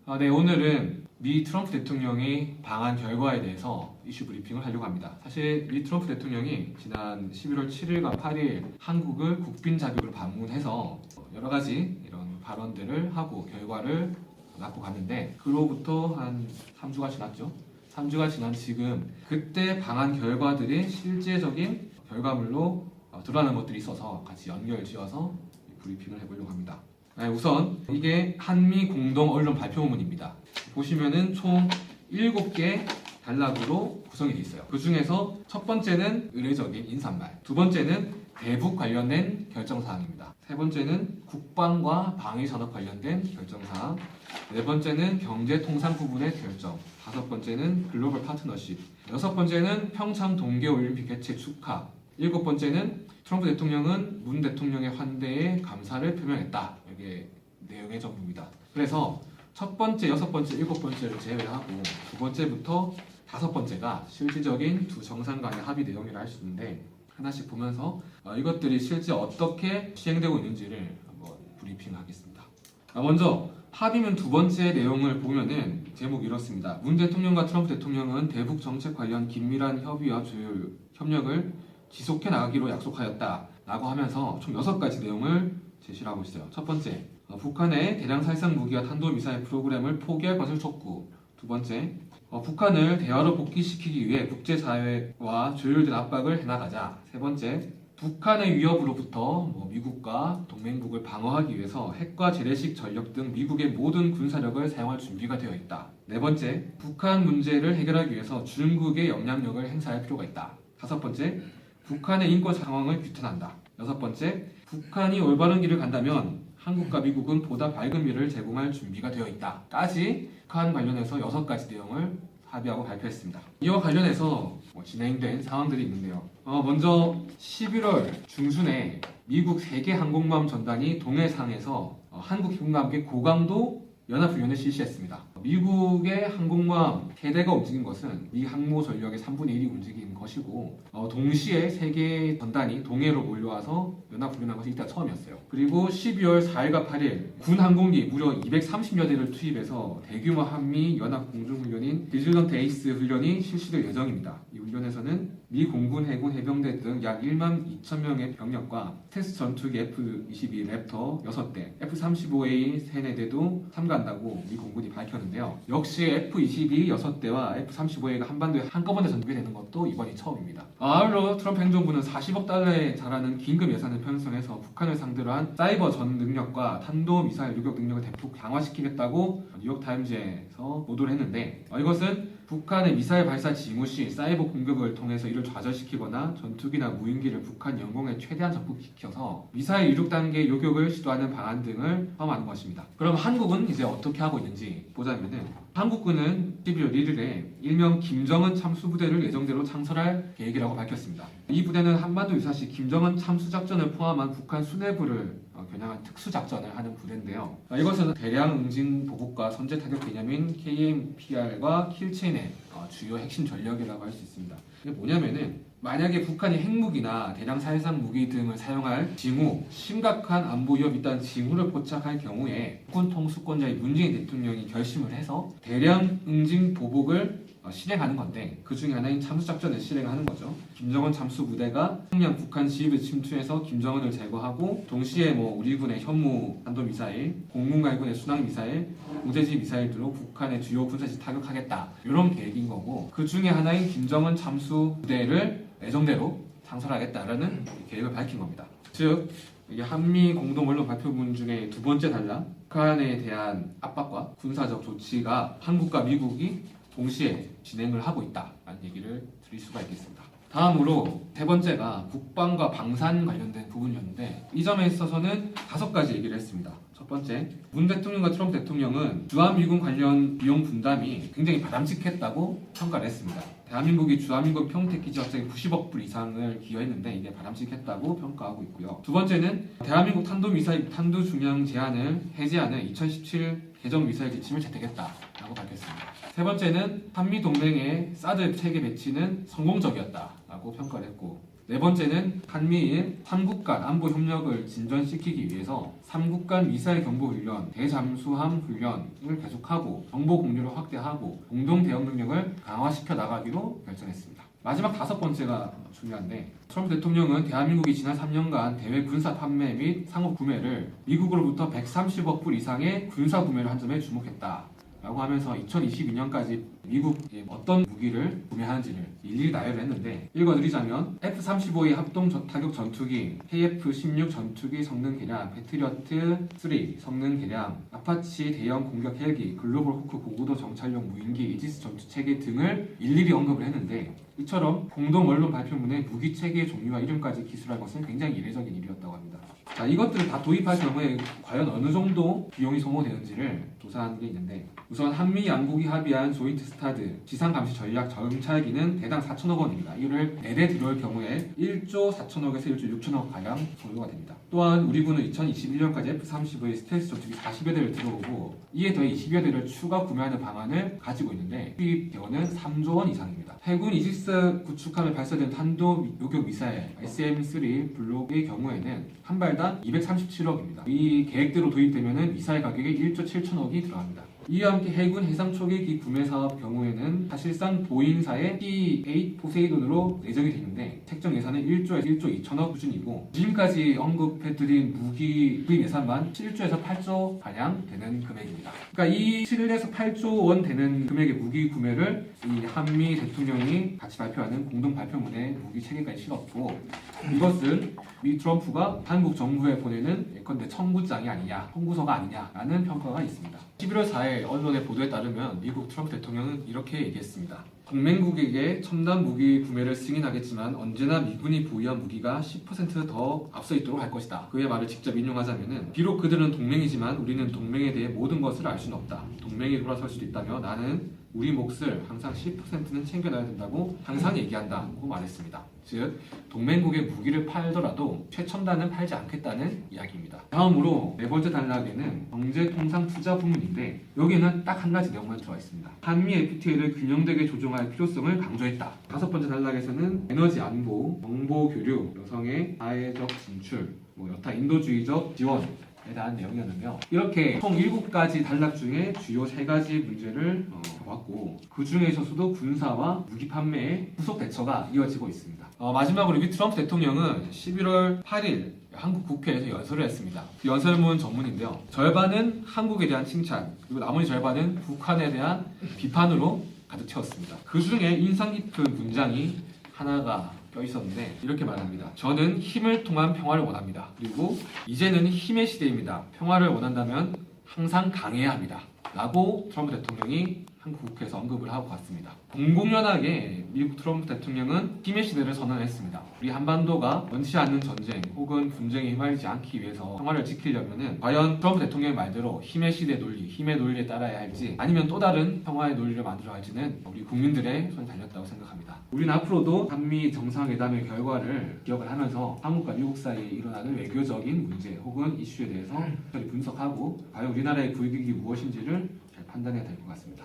네, 오늘은 미 트럼프 대통령이 방한 결과에 대해서 이슈 브리핑을 하려고 합니다. 사실 미 트럼프 대통령이 지난 11월 7일과 8일 한국을 국빈 자격으로 방문해서 여러 가지 이런 발언들을 하고 결과를 낳고 갔는데, 그로부터 한 3주가 지났죠. 3주가 지난 지금 그때 방한 결과들이 실제적인 결과물로 드러나는 것들이 있어서 같이 연결지어서 브리핑을 해보려고 합니다. 우선 이게 한미 공동 언론 발표문입니다. 보시면은 총 7개 단락으로 구성이 되어 있어요. 그 중에서 첫 번째는 의례적인 인사말, 두 번째는 대북 관련된 결정사항입니다. 세 번째는 국방과 방위산업 관련된 결정사항, 네 번째는 경제통상 부분의 결정, 다섯 번째는 글로벌 파트너십, 여섯 번째는 평창 동계올림픽 개최 축하, 일곱 번째는 트럼프 대통령은 문 대통령의 환대에 감사를 표명했다. 이게 내용의 전부입니다. 그래서 첫 번째, 여섯 번째, 일곱 번째를 제외하고 두 번째부터 다섯 번째가 실질적인 두 정상 간의 합의 내용이라 할 수 있는데, 하나씩 보면서 이것들이 실제 어떻게 시행되고 있는지를 한번 브리핑하겠습니다. 먼저 합의문 두 번째 내용을 보면은 제목이 이렇습니다. 문 대통령과 트럼프 대통령은 대북 정책 관련 긴밀한 협의와 조율, 협력을 지속해 나가기로 약속하였다 라고 하면서 총 6가지 내용을 제시를 하고 있어요. 첫 번째, 북한의 대량 살상 무기와 탄도미사일 프로그램을 포기할 것을 촉구. 두 번째, 북한을 대화로 복귀시키기 위해 국제사회와 조율된 압박을 해나가자. 세 번째, 북한의 위협으로부터 미국과 동맹국을 방어하기 위해서 핵과 재래식 전력 등 미국의 모든 군사력을 사용할 준비가 되어 있다. 네 번째, 북한 문제를 해결하기 위해서 중국의 영향력을 행사할 필요가 있다. 다섯 번째, 북한의 인권 상황을 규탄한다. 여섯 번째, 북한이 올바른 길을 간다면 한국과 미국은 보다 밝은 미래를 제공할 준비가 되어 있다. 까지 북한 관련해서 6가지 내용을 합의하고 발표했습니다. 이와 관련해서 진행된 상황들이 있는데요. 먼저 11월 중순에 미국 세계 항공모함 전단이 동해상에서 한국 해군과 함께 고강도 연합훈련을 실시했습니다. 미국의 항공모함 3대가 움직인 것은 미 항모 전력의 3분의 1이 움직인 것이고, 동시에 세계 전단이 동해로 몰려와서 연합훈련한 것이 이때 처음이었어요. 그리고 12월 4일과 8일 군 항공기 무려 230여 대를 투입해서 대규모 한미 연합 공중훈련인 비질런트 에이스 훈련이 실시될 예정입니다. 이 훈련에서는 미 공군, 해군, 해병대 등 약 1만 2천 명의 병력과 테스트 전투기 F-22 랩터 6대, F-35A 3대도 참가한다고 미 공군이 밝혔는데요. 역시 F-22 6대와 F-35A가 한반도에 한꺼번에 전투게 되는 것도 이번이 처음입니다. 아울러 트럼프 행정부는 40억 달러에 달하는 긴급 예산을 편성해서 북한을 상대로 한 사이버 전 능력과 탄도미사일 유격 능력을 대폭 강화시키겠다고 뉴욕타임즈에서 보도를 했는데, 이것은 북한의 미사일 발사 징후 시 사이버 공격을 통해서 이를 좌절시키거나 전투기나 무인기를 북한 영공에 최대한 접근시켜서 미사일 이륙 단계 요격을 시도하는 방안 등을 포함하는 것입니다. 그럼 한국은 이제 어떻게 하고 있는지 보자면은, 한국군은 11월 1일에 일명 김정은 참수부대를 예정대로 창설할 계획이라고 밝혔습니다. 이 부대는 한반도 유사시 김정은 참수작전을 포함한 북한 수뇌부를 겨냥한 특수작전을 하는 부대인데요. 이것은 대량 응징 보복과 선제 타격 개념인 KMPR과 킬체인의 주요 핵심 전력이라고 할 수 있습니다. 이게 뭐냐면은, 만약에 북한이 핵무기나 대량 살상 무기 등을 사용할 징후, 심각한 안보 위협이 있다는 징후를 포착할 경우에 국군 통수권자의 문재인 대통령이 결심을 해서 대량 응징 보복을 실행하는 건데, 그 중에 하나인 참수작전을 실행하는 거죠. 김정은 참수부대가 평양 북한 지휘부에 침투해서 김정은을 제거하고, 동시에 우리 군의 현무 탄도미사일, 공군갈군의 순항미사일, 공대지 미사일들로 북한의 주요 군사시 타격하겠다, 이런 계획인 거고, 그 중에 하나인 김정은 참수부대를 예정대로 창설하겠다라는 계획을 밝힌 겁니다. 즉, 이게 한미 공동 언론 발표문 중에 두 번째 단락, 북한에 대한 압박과 군사적 조치가 한국과 미국이 동시에 진행을 하고 있다라는 얘기를 드릴 수가 있겠습니다. 다음으로 세 번째가 국방과 방산 관련된 부분이었는데, 이 점에 있어서는 5가지 얘기를 했습니다. 첫 번째, 문 대통령과 트럼프 대통령은 주한미군 관련 비용 분담이 굉장히 바람직했다고 평가를 했습니다. 대한민국이 주한미군 평택기지 확장에 90억 불 이상을 기여했는데 이게 바람직했다고 평가하고 있고요. 두 번째는 대한민국 탄도미사일 탄두 중량 제한을 해제하는 2017 개정 미사일 지침을 채택했다라고 밝혔습니다. 세 번째는 한미 동맹의 사드 체계 배치는 성공적이었다라고 평가를 했고, 네 번째는 한미일 3국 간 안보 협력을 진전시키기 위해서 3국 간 미사일 경보 훈련, 대잠수함 훈련을 계속하고 정보 공유를 확대하고 공동 대응 능력을 강화시켜 나가기로 결정했습니다. 마지막 다섯 번째가 중요한데, 트럼프 대통령은 대한민국이 지난 3년간 대외 군사 판매 및 상업 구매를 미국으로부터 130억 불 이상의 군사 구매를 한 점에 주목했다 라고 하면서 2022년까지 미국이 어떤 무기를 구매하는지를 일일이 나열을 했는데, 읽어드리자면 F-35의 합동 타격 전투기, KF-16 전투기 성능 개량, 패트리어트 3 성능 개량, 아파치 대형 공격 헬기, 글로벌 호크 고고도 정찰용 무인기, 이지스 전투 체계 등을 일일이 언급을 했는데, 이처럼 공동 언론 발표문에 무기 체계의 종류와 이름까지 기술할 것은 굉장히 이례적인 일이었다고 합니다. 자, 이것들을 다 도입할 경우에 과연 어느 정도 비용이 소모되는지를 조사한 게 있는데, 우선 한미 양국이 합의한 조인트 스타드 지상 감시 전략 정찰기는 대당 4천억 원입니다. 이를 4대 들어올 경우에 1조 4천억에서 1조 6천억 가량 소요가 됩니다. 또한 우리 군은 2021년까지 F-35의 스텔스 전투기 40여 대를 들어오고 이에 더해 20여 대를 추가 구매하는 방안을 가지고 있는데, 수입 대원은 3조 원 이상입니다. 해군 이지스 구축함에 발사된 탄도 요격 미사일 SM-3 블록의 경우에는 한 발당 237억입니다. 이 계획대로 도입되면 미사일 가격이 1조 7천억이 들어갑니다. 이와 함께 해군 해상 초계기 구매 사업 경우에는 사실상 보잉사의 P-8 포세이돈으로 내정이 되는데, 책정 예산은 1조에서 1조 2천억 수준이고, 지금까지 언급해드린 무기 구입 예산만 7조에서 8조 가량 되는 금액입니다. 그러니까 이 7에서 8조 원 되는 금액의 무기 구매를 이 한미 대통령이 같이 발표하는 공동 발표문에 무기 체계까지 실었고, 이것은 미 트럼프가 한국 정부에 보내는 예컨대 청구장이 아니냐, 청구서가 아니냐라는 평가가 있습니다. 11월 4일 언론의 보도에 따르면 미국 트럼프 대통령은 이렇게 얘기했습니다. 동맹국에게 첨단 무기 구매를 승인하겠지만 언제나 미군이 보유한 무기가 10% 더 앞서 있도록 할 것이다. 그의 말을 직접 인용하자면은, 비록 그들은 동맹이지만 우리는 동맹에 대해 모든 것을 알 수는 없다. 동맹이 돌아설 수도 있다며 나는 우리 몫을 항상 10%는 챙겨놔야 된다고 항상 얘기한다고 말했습니다. 즉, 동맹국의 무기를 팔더라도 최첨단은 팔지 않겠다는 이야기입니다. 다음으로 네 번째 단락에는 경제통상투자 부문인데, 여기는 딱 한 가지 내용만 들어가 있습니다. 한미 FTA를 균형되게 조정할 필요성을 강조했다. 다섯 번째 단락에서는 에너지 안보, 정보 교류, 여성의 사회적 진출, 여타 인도주의적 지원에 대한 내용이었는데요. 이렇게 총 7가지 단락 중에 주요 3가지 문제를 봤고, 그 중에 있어서도 군사와 무기 판매의 후속 대처가 이어지고 있습니다. 마지막으로 미 트럼프 대통령은 11월 8일 한국 국회에서 연설을 했습니다. 그 연설문 전문인데요. 절반은 한국에 대한 칭찬, 그리고 나머지 절반은 북한에 대한 비판으로 가득 채웠습니다. 그 중에 인상 깊은 문장이 하나가 껴있었는데, 이렇게 말합니다. 저는 힘을 통한 평화를 원합니다. 그리고 이제는 힘의 시대입니다. 평화를 원한다면 항상 강해야 합니다. 라고 트럼프 대통령이 한국 국회에서 언급을 하고 갔습니다. 공공연하게 미국 트럼프 대통령은 힘의 시대를 선언했습니다. 우리 한반도가 원치 않는 전쟁 혹은 분쟁에 휘말리지 않기 위해서 평화를 지키려면 과연 트럼프 대통령의 말대로 힘의 시대 논리, 힘의 논리에 따라야 할지, 아니면 또 다른 평화의 논리를 만들어 할지는 우리 국민들의 손에 달렸다고 생각합니다. 우리는 앞으로도 한미 정상회담의 결과를 기억을 하면서 한국과 미국 사이에 일어나는 외교적인 문제 혹은 이슈에 대해서 분석하고 과연 우리나라의 국익이 무엇인지를 잘 판단해야 될 것 같습니다.